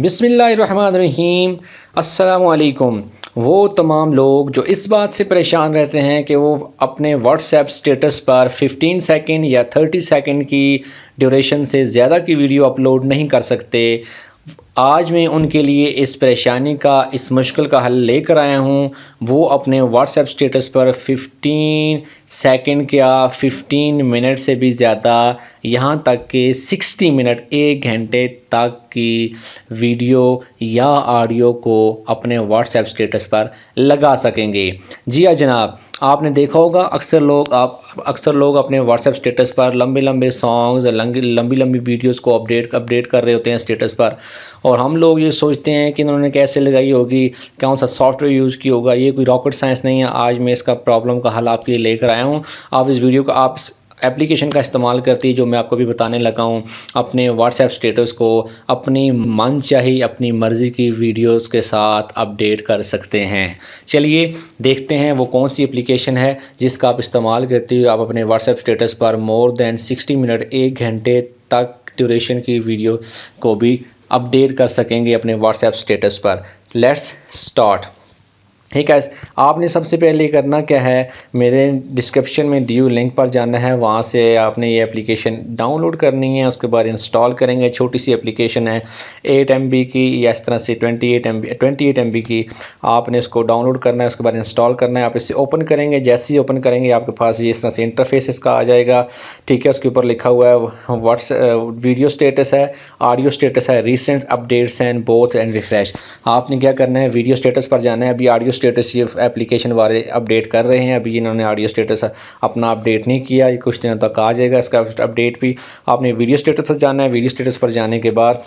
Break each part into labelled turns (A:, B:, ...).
A: बिस्मिल्लाहिर्रहमानिर्रहीम। अस्सलामुअलैकुम। वो तमाम लोग जो इस बात से परेशान रहते हैं कि वो अपने व्हाट्सएप स्टेटस पर 15 सेकंड या 30 सेकंड की ड्यूरेशन से ज़्यादा की वीडियो अपलोड नहीं कर सकते, आज मैं उनके लिए इस परेशानी का, इस मुश्किल का हल लेकर आया हूँ। वो अपने व्हाट्सएप स्टेटस पर 15 सेकंड या 15 मिनट से भी ज़्यादा, यहाँ तक कि 60 मिनट, 1 घंटे तक की वीडियो या ऑडियो को अपने व्हाट्सएप स्टेटस पर लगा सकेंगे। जी हाँ जनाब, आपने देखा होगा अक्सर लोग अपने व्हाट्सएप स्टेटस पर लंबे लंबे सॉन्ग्स, लंबी लंबी वीडियोस को अपडेट कर रहे होते हैं स्टेटस पर, और हम लोग ये सोचते हैं कि इन्होंने कैसे लगाई होगी, कौन सा सॉफ्टवेयर यूज़ किया होगा। ये कोई रॉकेट साइंस नहीं है। आज मैं इसका प्रॉब्लम का हल आपके लिए लेकर आया हूँ। आप इस वीडियो को, आप एप्लीकेशन का इस्तेमाल करती है जो मैं आपको भी बताने लगा हूँ, अपने व्हाट्सएप स्टेटस को अपनी मनचाही, अपनी मर्ज़ी की वीडियोस के साथ अपडेट कर सकते हैं। चलिए देखते हैं वो कौन सी एप्लीकेशन है जिसका आप इस्तेमाल करती हो, आप अपने व्हाट्सएप स्टेटस पर मोर देन 60 मिनट, 1 घंटे तक ड्यूरेशन की वीडियो को भी अपडेट कर सकेंगे अपने व्हाट्सएप स्टेटस पर। Let's start. ठीक है, आपने सबसे पहले करना क्या है, मेरे डिस्क्रिप्शन में दी हुई लिंक पर जाना है, वहाँ से आपने ये एप्लीकेशन डाउनलोड करनी है। उसके बाद इंस्टॉल करेंगे। छोटी सी एप्लीकेशन है, 8 MB की या इस तरह से 28 MB की। आपने इसको डाउनलोड करना है, उसके बाद इंस्टॉल करना है। आप इसे ओपन करेंगे, जैसे ही ओपन करेंगे आपके पास ये इस तरह से इंटरफेस इसका आ जाएगा। ठीक है, उसके ऊपर लिखा हुआ है वीडियो स्टेटस है, ऑडियो स्टेटस है, recent updates and both and refresh. आपने क्या करना है, वीडियो स्टेटस पर जाना है। अभी ऑडियो स्टेटस ये एप्लीकेशन वाले अपडेट कर रहे हैं, अभी इन्होंने ऑडियो स्टेटस अपना अपडेट नहीं किया, ये कुछ दिनों तक आ जाएगा इसका अपडेट भी। आपने वीडियो स्टेटस पर जाना है। वीडियो स्टेटस पर जाने के बाद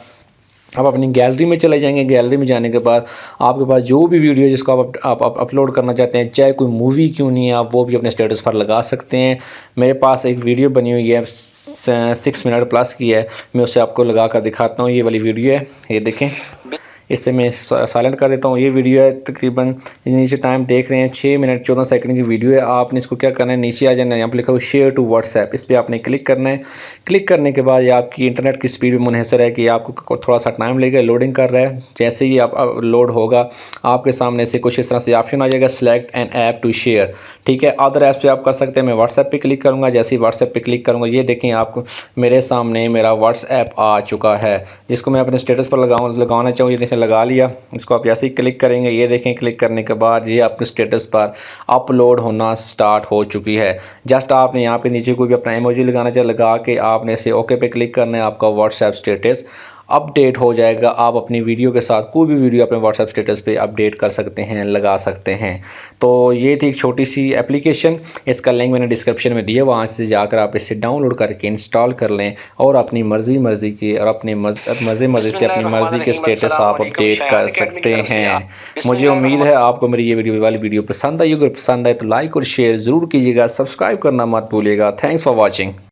A: आप अपनी गैलरी में चले जाएंगे। गैलरी में जाने के बाद आपके पास जो भी वीडियो जिसको आप अपलोड करना चाहते हैं, चाहे कोई मूवी क्यों नहीं है, आप वो भी अपने स्टेटस पर लगा सकते हैं। मेरे पास एक वीडियो बनी हुई है, 6 मिनट प्लस की है, मैं उसे आपको लगा कर दिखाता हूँ। ये वाली वीडियो है, ये देखें। इससे मैं साइलेंट कर देता हूँ। ये वीडियो है, तकरीबन नीचे टाइम देख रहे हैं 6 मिनट 14 सेकंड की वीडियो है। आपने इसको क्या करना है, नीचे आ जाना है, यहाँ पर लिखा हुआ शेयर टू व्हाट्सएप, इस पर आपने क्लिक करना है। क्लिक करने के बाद ये आपकी इंटरनेट की स्पीड भी मुनहसर है कि आपको थोड़ा सा टाइम लगेगा, लोडिंग कर रहा है। जैसे ही आप लोड होगा, आपके सामने से कुछ इस तरह से ऑप्शन आ जाएगा, select an app to share. ठीक है, अदर ऐप से आप कर सकते हैं। मैं व्हाट्सएप पे क्लिक करूँगा। जैसे ही व्हाट्सएप पे क्लिक करूँगा, ये देखें आपको मेरे सामने मेरा व्हाट्सएप आ चुका है, जिसको मैं अपने स्टेटस पर लगाना चाहूँ। ये देखें, लगा लिया। इसको आप जैसे ही क्लिक करेंगे, ये देखें, क्लिक करने के बाद ये अपने स्टेटस पर अपलोड होना स्टार्ट हो चुकी है। जस्ट आपने यहाँ पे नीचे कोई भी अपना इमोजी लगाना चाहिए, लगा के आपने इसे ओके पे क्लिक करना है। आपका व्हाट्सएप स्टेटस अपडेट हो जाएगा। आप अपनी वीडियो के साथ कोई भी वीडियो अपने व्हाट्सएप स्टेटस पे अपडेट कर सकते हैं, लगा सकते हैं। तो ये थी एक छोटी सी एप्लीकेशन, इसका लिंक मैंने डिस्क्रिप्शन में दिया, वहाँ से जाकर आप इसे डाउनलोड करके इंस्टॉल कर लें और अपनी मर्ज़ी की और अपने मज़े से अपनी मर्ज़ी के स्टेटस आप अपडेट कर सकते हैं। मुझे उम्मीद है आपको मेरी ये वाली वीडियो पसंद आई। अगर पसंद आए तो लाइक और शेयर ज़रूर कीजिएगा, सब्सक्राइब करना मत भूलिएगा। Thanks for watching.